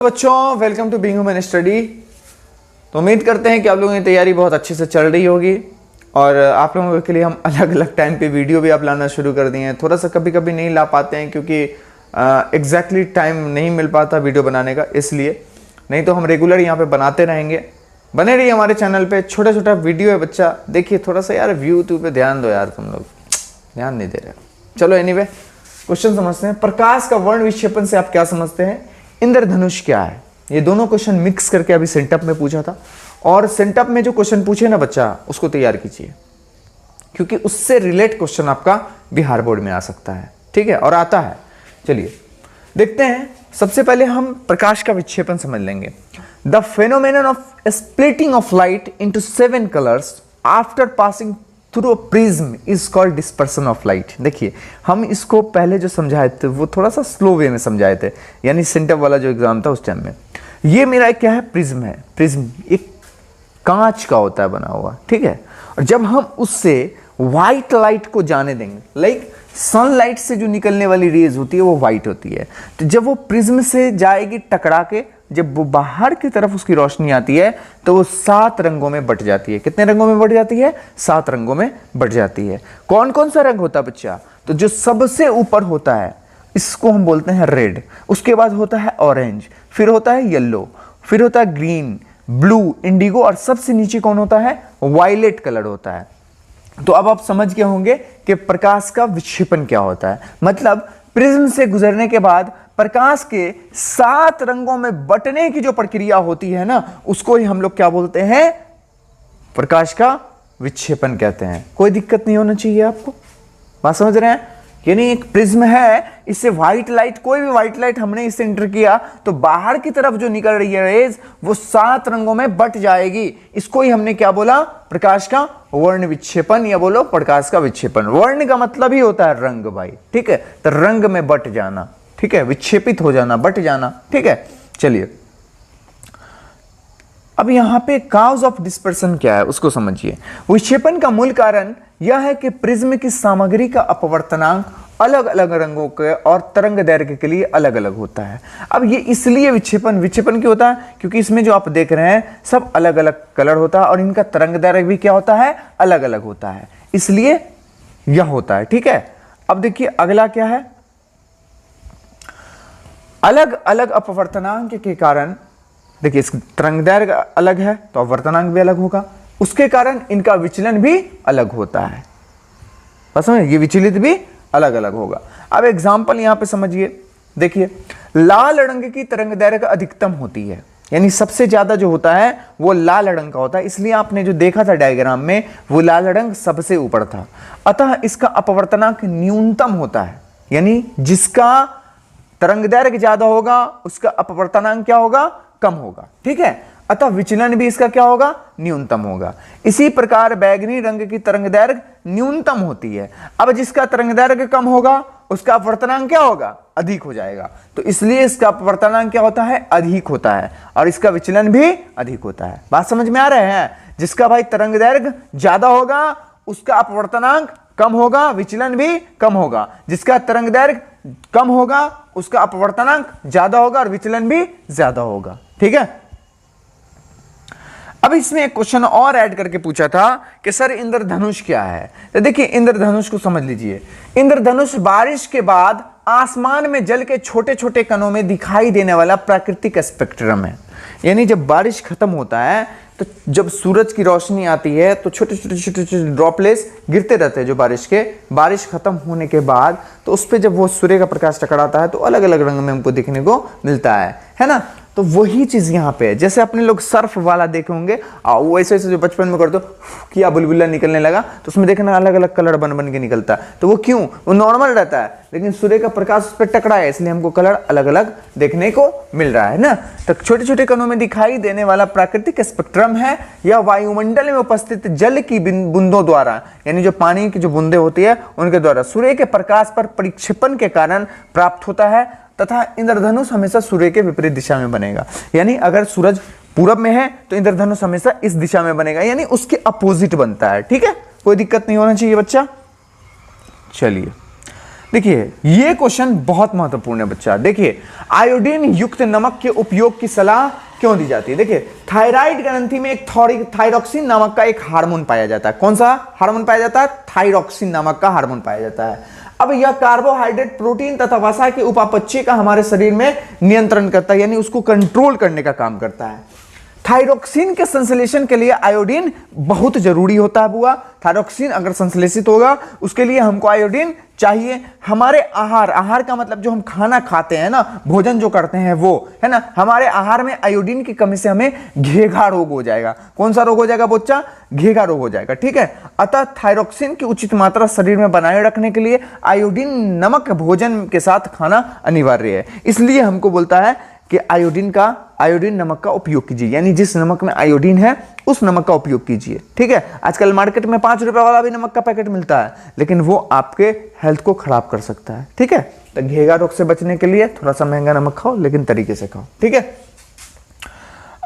बच्चों, welcome to being human study. तो उम्मीद करते हैं कि आप लोगों की तैयारी बहुत अच्छे से चल रही होगी और आप लोगों के लिए हम अलग अलग टाइम पे वीडियो भी आप लाना शुरू कर दिए हैं। थोड़ा सा कभी कभी नहीं ला पाते हैं क्योंकि एग्जैक्टली टाइम नहीं मिल पाता वीडियो बनाने का, इसलिए नहीं तो हम रेगुलर यहाँ पे बनाते रहेंगे। बने रहिए हमारे चैनल पे, छोटा छोटा वीडियो है बच्चा, देखिए थोड़ा सा यार व्यू पे ध्यान दो यार, तुम लोग ध्यान नहीं दे रहे। चलो एनीवे क्वेश्चन समझते हैं। प्रकाश का वर्ण विक्षेपण से आप क्या समझते हैं? इंद्रधनुष क्या है? ये दोनों क्वेश्चन मिक्स करके अभी सेंटअप में पूछा था, और सेंटअप में जो क्वेश्चन पूछे ना बच्चा, उसको तैयार कीजिए क्योंकि उससे रिलेट क्वेश्चन आपका बिहार बोर्ड में आ सकता है, ठीक है, और आता है। चलिए देखते हैं। सबसे पहले हम प्रकाश का विक्षेपण समझ लेंगे। The phenomenon of splitting of light into 7 colours after passing through a prism is called dispersion of light. देखिए हम इसको पहले जो समझाए थे वो थोड़ा सा स्लो वे में समझाए थे, यानी सेंटअप वाला जो एग्जाम था उस टाइम में। ये मेरा एक क्या है? प्रिज्म है। प्रिज्म एक कांच का होता है बना हुआ, ठीक है, और जब हम उससे व्हाइट लाइट को जाने देंगे, लाइक सनलाइट से जो निकलने वाली रेज होती है वो व्हाइट होती है, तो जब वो प्रिज्म से जाएगी टकरा के, जब वो बाहर की तरफ उसकी रोशनी आती है तो वो 7 रंगों में बट जाती है। कितने रंगों में बट जाती है? 7 रंगों में बट जाती है। कौन कौन सा रंग होता है बच्चा? तो जो सबसे ऊपर होता है इसको हम बोलते हैं रेड, उसके बाद होता है ऑरेंज, फिर होता है येलो, फिर होता है ग्रीन, ब्लू, इंडिगो, और सबसे नीचे कौन होता है? वायलेट कलर होता है। तो अब आप समझ गए होंगे कि प्रकाश का विक्षेपण क्या होता है। मतलब प्रिज्म से गुजरने के बाद प्रकाश के 7 रंगों में बटने की जो प्रक्रिया होती है ना, उसको ही हम लोग क्या बोलते हैं? प्रकाश का विक्षेपण कहते हैं। कोई दिक्कत नहीं होना चाहिए आपको, बात समझ रहे हैं? यानी एक प्रिज्म है, इससे व्हाइट लाइट, कोई भी व्हाइट लाइट हमने इससे एंटर किया तो बाहर की तरफ जो निकल रही है रेज वो 7 रंगों में बट जाएगी। इसको ही हमने क्या बोला? प्रकाश का वर्ण विक्षेपण, या बोलो प्रकाश का विक्षेपण। वर्ण का मतलब ही होता है रंग भाई, ठीक है, तो रंग में बट जाना, ठीक है, विक्षेपित हो जाना, बट जाना, ठीक है। चलिए अब यहां पे काउज ऑफ डिस्पर्सन क्या है उसको समझिए। विक्षेपण का मूल कारण यह है कि प्रिज्म की सामग्री का अपवर्तनांक अलग अलग रंगों के और तरंग दैर्घ्य के लिए अलग अलग होता है। अब ये इसलिए विक्षेपण क्यों होता है? क्योंकि इसमें जो आप देख रहे हैं सब अलग अलग कलर होता है और इनका तरंग दैर्घ्य भी क्या होता है? अलग अलग होता है, इसलिए यह होता है, ठीक है। अब देखिए अगला क्या है? अलग अलग अपवर्तनांक के कारण, देखिए इस तरंग दैर्घ्य अलग है तो अपवर्तनांक भी अलग होगा, उसके कारण इनका विचलन भी अलग होता है। बस समझ, ये विचलित भी अलग अलग होगा। अब एग्जांपल यहां पे समझिए, देखिए लाल रंग की तरंग दैर्घ्य अधिकतम होती है, यानी सबसे ज्यादा जो होता है वो लाल रंग का होता है, इसलिए आपने जो देखा था डायग्राम में वो लाल रंग सबसे ऊपर था। अतः इसका अपवर्तनांक न्यूनतम होता है, यानी जिसका तरंग दैर्घ्य ज्यादा होगा उसका अपवर्तनांक क्या होगा? कम होगा, ठीक है। अतः विचलन भी इसका क्या होगा? न्यूनतम होगा। इसी प्रकार बैगनी रंग की तरंग दैर्घ्य न्यूनतम होती है। अब जिसका तरंग दैर्घ्य कम होगा उसका अपवर्तनांक क्या होगा? अधिक हो जाएगा, तो इसलिए इसका अपवर्तनांक क्या होता है? अधिक होता है, और इसका विचलन भी अधिक होता है। बात समझ में आ रहे हैं? जिसका भाई तरंग दैर्घ्य ज्यादा होगा उसका अपवर्तनांक कम होगा, विचलन भी कम होगा। जिसका तरंग दैर्घ्य कम होगा उसका अपवर्तनांक ज्यादा होगा और विचलन भी ज्यादा होगा, ठीक है। अब इसमें एक क्वेश्चन और ऐड करके पूछा था कि सर इंद्रधनुष क्या है? तो देखिए इंद्रधनुष को समझ लीजिए। इंद्रधनुष बारिश के बाद आसमान में जल के छोटे छोटे कणों में दिखाई देने वाला प्राकृतिक स्पेक्ट्रम है। यानी जब बारिश खत्म होता है तो जब सूरज की रोशनी आती है तो छोटे छोटे ड्रॉपलेट्स गिरते रहते हैं जो बारिश के, बारिश खत्म होने के बाद तो उस पर जब वो सूर्य का प्रकाश टकराता है तो अलग अलग रंग में हमको देखने को मिलता है ना। तो वही चीज यहाँ पे है, जैसे अपने लोग सर्फ वाला देखे होंगे, वो ऐसे ऐसे जो बचपन में कर दो किया बुलबुला निकलने लगा तो उसमें देखना अलग अलग कलर बन बन के निकलता है। तो वो क्यों? वो नॉर्मल रहता है, लेकिन सूर्य का प्रकाश उस पर टकरा है इसलिए हमको कलर अलग अलग देखने को मिल रहा है ना। तो छोटे छोटे कणों में दिखाई देने वाला प्राकृतिक स्पेक्ट्रम है यह वायुमंडल में उपस्थित जल की बूंदों द्वारा, यानी जो पानी की जो बूंदे होती है उनके द्वारा सूर्य के प्रकाश पर परिक्षेपण के कारण प्राप्त होता है, तथा इंद्रधनुष हमेशा सूर्य के विपरीत दिशा में बनेगा। यानी अगर सूरज पूरब में है तो इंद्रधनुष हमेशा इस दिशा में बनेगा, यानी उसके अपोजिट बनता है, ठीक है। कोई दिक्कत नहीं होना चाहिए बच्चा। चलिए देखिए ये क्वेश्चन बहुत महत्वपूर्ण है बच्चा। देखिए आयोडीन युक्त नमक के उपयोग की सलाह क्यों दी जाती है? देखिए थायराइड ग्रंथि में एक थायरोक्सिन नामक का एक हार्मोन पाया जाता है। कौन सा हार्मोन पाया जाता है? थायरोक्सिन नामक का हार्मोन पाया जाता है। अब यह कार्बोहाइड्रेट, प्रोटीन तथा वसा के उपापचय का हमारे शरीर में नियंत्रण करता है, यानी उसको कंट्रोल करने का काम करता है। थायरोक्सिन के संश्लेषण के लिए आयोडीन बहुत जरूरी होता है बुआ। थायरोक्सिन अगर संश्लेषित होगा उसके लिए हमको आयोडीन चाहिए। हमारे आहार का मतलब जो हम खाना खाते हैं ना, भोजन जो करते हैं वो है ना, हमारे आहार में आयोडीन की कमी से हमें घेघा रोग हो जाएगा। कौन सा रोग हो जाएगा बच्चा? घेघा रोग हो जाएगा। ठीक है, अतः थायरोक्सिन की उचित मात्रा शरीर में बनाए रखने के लिए आयोडीन नमक भोजन के साथ खाना अनिवार्य है। इसलिए हमको बोलता है कि आयोडीन नमक का उपयोग कीजिए, यानी जिस नमक में आयोडीन है उस नमक का उपयोग कीजिए। ठीक है, आजकल मार्केट में 5 रुपए वाला भी नमक का पैकेट मिलता है, लेकिन वो आपके हेल्थ को खराब कर सकता है। ठीक है, तो घेघा रोग से बचने के लिए थोड़ा सा महंगा नमक खाओ, लेकिन तरीके से खाओ। ठीक है,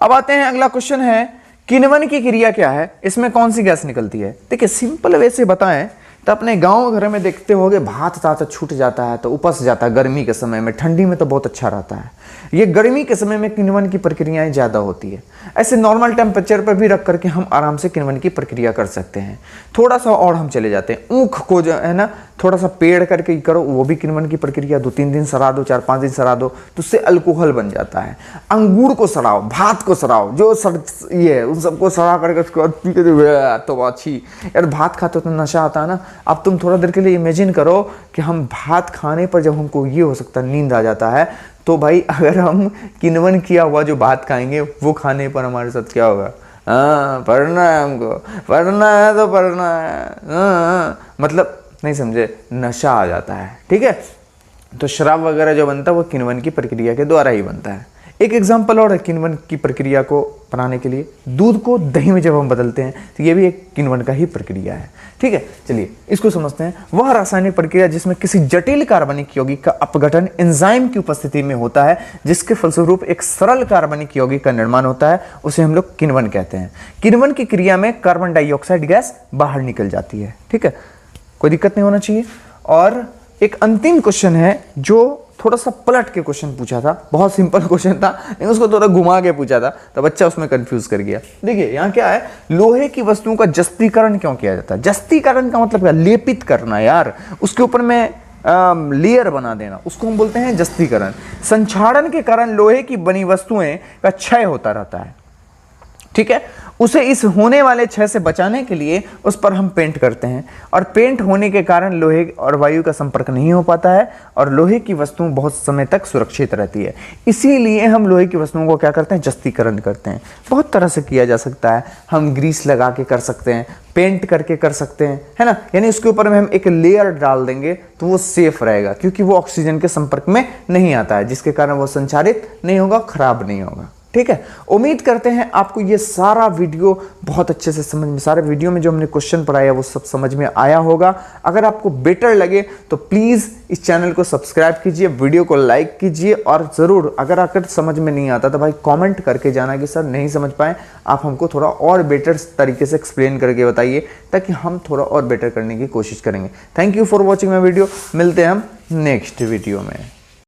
अब आते हैं अगला क्वेश्चन है, किण्वन की क्रिया क्या है? इसमें कौन सी गैस निकलती है? देखिए सिंपल वे से बताएं तो अपने गांव घर में देखते होंगे भात तात छूट जाता है तो उपस जाता है गर्मी के समय में, ठंडी में तो बहुत अच्छा रहता है। ये गर्मी के समय में किण्वन की प्रक्रियाएं ज्यादा होती है। ऐसे नॉर्मल टेम्परेचर पर भी रख करके हम आराम से किण्वन की प्रक्रिया कर सकते हैं। थोड़ा सा और हम चले जाते हैं, ऊख को जो है ना थोड़ा सा पेड़ करके करो, वो भी किण्वन की प्रक्रिया 2-3 दिन सड़ा दो, 4-5 दिन सड़ा दो, तो उससे अल्कोहल बन जाता है। अंगूर को सड़ाओ, भात को सड़ाओ, जो ये उन सबको सड़ा करके उसके बाद पी के तो अच्छी यार, भात खाते तो नशा आता है ना। अब तुम थोड़ा देर के लिए इमेजिन करो कि हम भात खाने पर जब हमको ये हो सकता है नींद आ जाता है, तो भाई अगर हम किण्वन किया हुआ जो भात खाएंगे वो खाने पर हमारे साथ क्या होगा? हाँ पढ़ना है, हमको पढ़ना है तो पढ़ना है, मतलब नहीं समझे, नशा आ जाता है। ठीक है, तो शराब वगैरह जो बनता है वो किण्वन की प्रक्रिया के द्वारा ही बनता है। एक एग्जाम्पल और है किण्वन की प्रक्रिया को बनाने के लिए, दूध को दही में जब हम बदलते हैं तो ये भी एक किण्वन का ही प्रक्रिया है। ठीक है, चलिए इसको समझते हैं। वह रासायनिक प्रक्रिया जिसमें किसी जटिल कार्बनिक यौगिक का अपघटन एंजाइम की उपस्थिति में होता है, जिसके फलस्वरूप एक सरल कार्बनिक यौगिक का निर्माण होता है, उसे हम लोग किण्वन कहते हैं। किण्वन की क्रिया में कार्बन डाइऑक्साइड गैस बाहर निकल जाती है। ठीक है, कोई दिक्कत नहीं होना चाहिए। और एक अंतिम क्वेश्चन है जो थोड़ा सा पलट के क्वेश्चन पूछा था, बहुत सिंपल क्वेश्चन था लेकिन उसको थोड़ा घुमा के पूछा था तो बच्चा उसमें कंफ्यूज कर गया। देखिए यहाँ क्या है, लोहे की वस्तुओं का जस्तीकरण क्यों किया जाता है? जस्तीकरण का मतलब क्या? लेपित करना यार, उसके ऊपर में लेयर बना देना, उसको हम बोलते हैं जस्तीकरण। संक्षारण के कारण लोहे की बनी वस्तुएं का क्षय होता रहता है। ठीक है, उसे इस होने वाले क्षय से बचाने के लिए उस पर हम पेंट करते हैं, और पेंट होने के कारण लोहे और वायु का संपर्क नहीं हो पाता है और लोहे की वस्तुएं बहुत समय तक सुरक्षित रहती है। इसीलिए हम लोहे की वस्तुओं को क्या करते हैं? जस्तीकरण करते हैं। बहुत तरह से किया जा सकता है, हम ग्रीस लगा के कर सकते हैं, पेंट करके कर सकते हैं, है ना, यानी उसके ऊपर में हम एक लेयर डाल देंगे तो वो सेफ रहेगा, क्योंकि वो ऑक्सीजन के संपर्क में नहीं आता है, जिसके कारण वो संचारित नहीं होगा, खराब नहीं होगा। ठीक है, उम्मीद करते हैं आपको ये सारा वीडियो बहुत अच्छे से समझ में, सारे वीडियो में जो हमने क्वेश्चन पढ़ाया वो सब समझ में आया होगा। अगर आपको बेटर लगे तो प्लीज़ इस चैनल को सब्सक्राइब कीजिए, वीडियो को लाइक कीजिए, और ज़रूर अगर समझ में नहीं आता तो भाई कमेंट करके जाना कि सर नहीं समझ पाए, आप हमको थोड़ा और बेटर तरीके से एक्सप्लेन करके बताइए, ताकि हम थोड़ा और बेटर करने की कोशिश करेंगे। Thank you for watching my video, मिलते हैं हम नेक्स्ट वीडियो में।